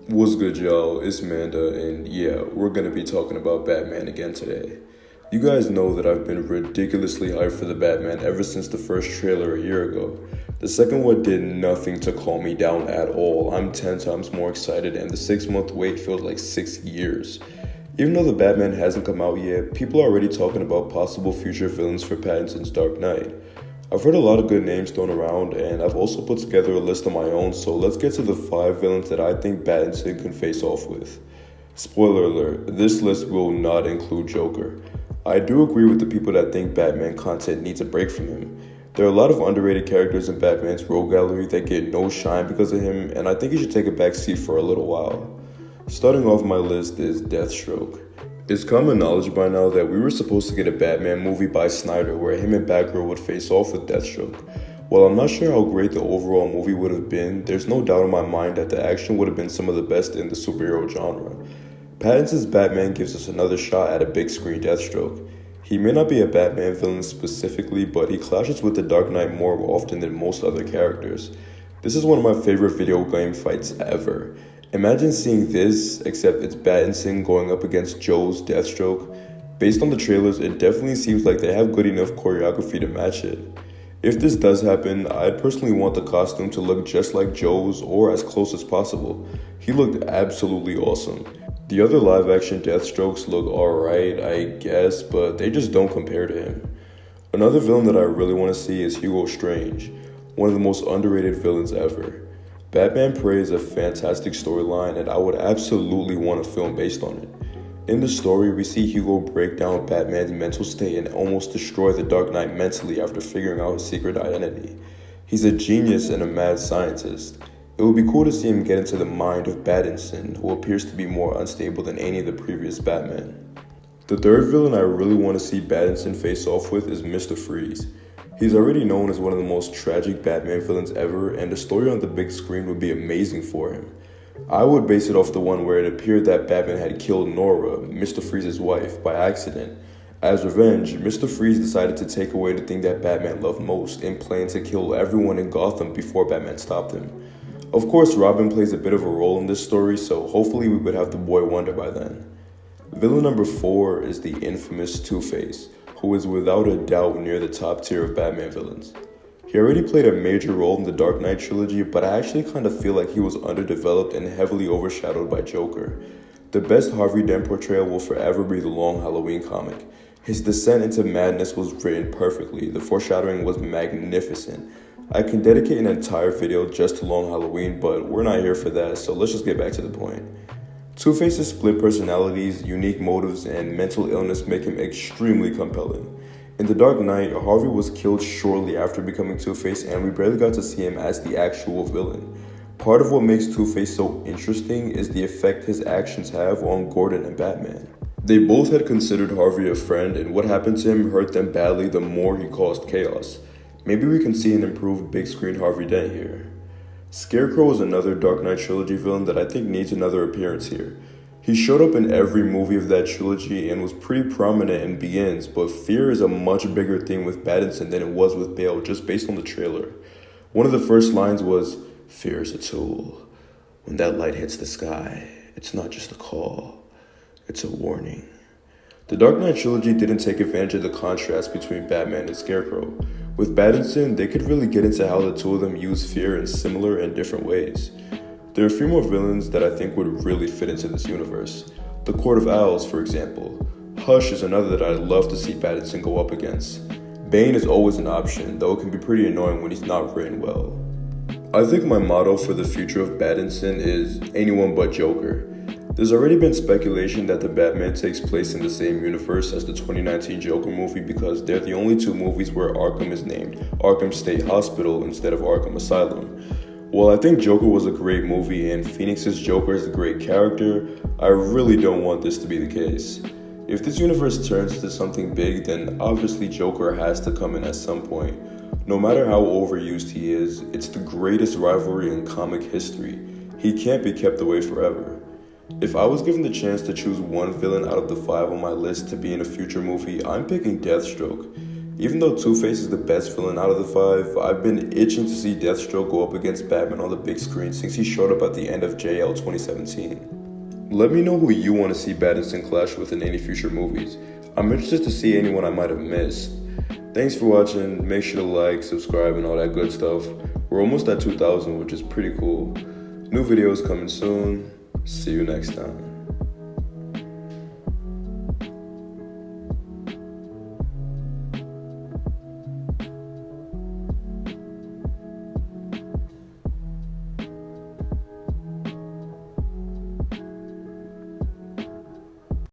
What's good, y'all? It's Manda, and yeah, we're gonna be talking about Batman again today. You guys know that I've been ridiculously hyped for the Batman ever since the first trailer a year ago. The second one did nothing to calm me down at all. I'm 10 times more excited, and the 6 month wait feels like 6 years. Even though the Batman hasn't come out yet, people are already talking about possible future villains for Pattinson's Dark Knight. I've heard a lot of good names thrown around, and I've also put together a list of my own, so let's get to the 5 villains that I think Pattinson can face off with. Spoiler alert, this list will not include Joker. I do agree with the people that think Batman content needs a break from him. There are a lot of underrated characters in Batman's rogue gallery that get no shine because of him, and I think he should take a back seat for a little while. Starting off my list is Deathstroke. It's common knowledge by now that we were supposed to get a Batman movie by Snyder where him and Batgirl would face off with Deathstroke. While I'm not sure how great the overall movie would have been, there's no doubt in my mind that the action would have been some of the best in the superhero genre. Pattinson's Batman gives us another shot at a big screen Deathstroke. He may not be a Batman villain specifically, but he clashes with the Dark Knight more often than most other characters. This is one of my favorite video game fights ever. Imagine seeing this, except it's Pattinson going up against Joe's Deathstroke. Based on the trailers, it definitely seems like they have good enough choreography to match it. If this does happen, I'd personally want the costume to look just like Joe's or as close as possible. He looked absolutely awesome. The other live-action Deathstrokes look alright, I guess, but they just don't compare to him. Another villain that I really want to see is Hugo Strange, one of the most underrated villains ever. Batman Prey is a fantastic storyline, and I would absolutely want a film based on it. In the story, we see Hugo break down Batman's mental state and almost destroy the Dark Knight mentally after figuring out his secret identity. He's a genius and a mad scientist. It would be cool to see him get into the mind of Pattinson, who appears to be more unstable than any of the previous Batman. The third villain I really want to see Pattinson face off with is Mr. Freeze. He's already known as one of the most tragic Batman villains ever, and the story on the big screen would be amazing for him. I would base it off the one where it appeared that Batman had killed Nora, Mr. Freeze's wife, by accident. As revenge, Mr. Freeze decided to take away the thing that Batman loved most and planned to kill everyone in Gotham before Batman stopped him. Of course, Robin plays a bit of a role in this story, so hopefully we would have the Boy Wonder by then. Villain number 4 is the infamous Two-Face, who is without a doubt near the top tier of Batman villains. He already played a major role in the Dark Knight trilogy, but I actually kind of feel like he was underdeveloped and heavily overshadowed by Joker. The best Harvey Dent portrayal will forever be the Long Halloween comic. His descent into madness was written perfectly, the foreshadowing was magnificent. I can dedicate an entire video just to Long Halloween, but we're not here for that, so let's just get back to the point. Two-Face's split personalities, unique motives, and mental illness make him extremely compelling. In The Dark Knight, Harvey was killed shortly after becoming Two-Face, and we barely got to see him as the actual villain. Part of what makes Two-Face so interesting is the effect his actions have on Gordon and Batman. They both had considered Harvey a friend, and what happened to him hurt them badly the more he caused chaos. Maybe we can see an improved big screen Harvey Dent here. Scarecrow is another Dark Knight trilogy villain that I think needs another appearance here. He showed up in every movie of that trilogy and was pretty prominent in Begins, but fear is a much bigger thing with Pattinson than it was with Bale just based on the trailer. One of the first lines was, "Fear is a tool. When that light hits the sky, it's not just a call, it's a warning." The Dark Knight trilogy didn't take advantage of the contrast between Batman and Scarecrow. With Pattinson, they could really get into how the two of them use fear in similar and different ways. There are a few more villains that I think would really fit into this universe. The Court of Owls, for example. Hush is another that I'd love to see Pattinson go up against. Bane is always an option, though it can be pretty annoying when he's not written well. I think my motto for the future of Pattinson is anyone but Joker. There's already been speculation that the Batman takes place in the same universe as the 2019 Joker movie because they're the only two movies where Arkham is named Arkham State Hospital instead of Arkham Asylum. While I think Joker was a great movie and Phoenix's Joker is a great character, I really don't want this to be the case. If this universe turns into something big, then obviously Joker has to come in at some point. No matter how overused he is, it's the greatest rivalry in comic history. He can't be kept away forever. If I was given the chance to choose one villain out of the 5 on my list to be in a future movie, I'm picking Deathstroke. Even though Two-Face is the best villain out of the five, I've been itching to see Deathstroke go up against Batman on the big screen since he showed up at the end of JL 2017. Let me know who you want to see Pattinson clash with in any future movies. I'm interested to see anyone I might have missed. Thanks for watching, make sure to like, subscribe, and all that good stuff. We're almost at 2,000, which is pretty cool. New videos coming soon. See you next time.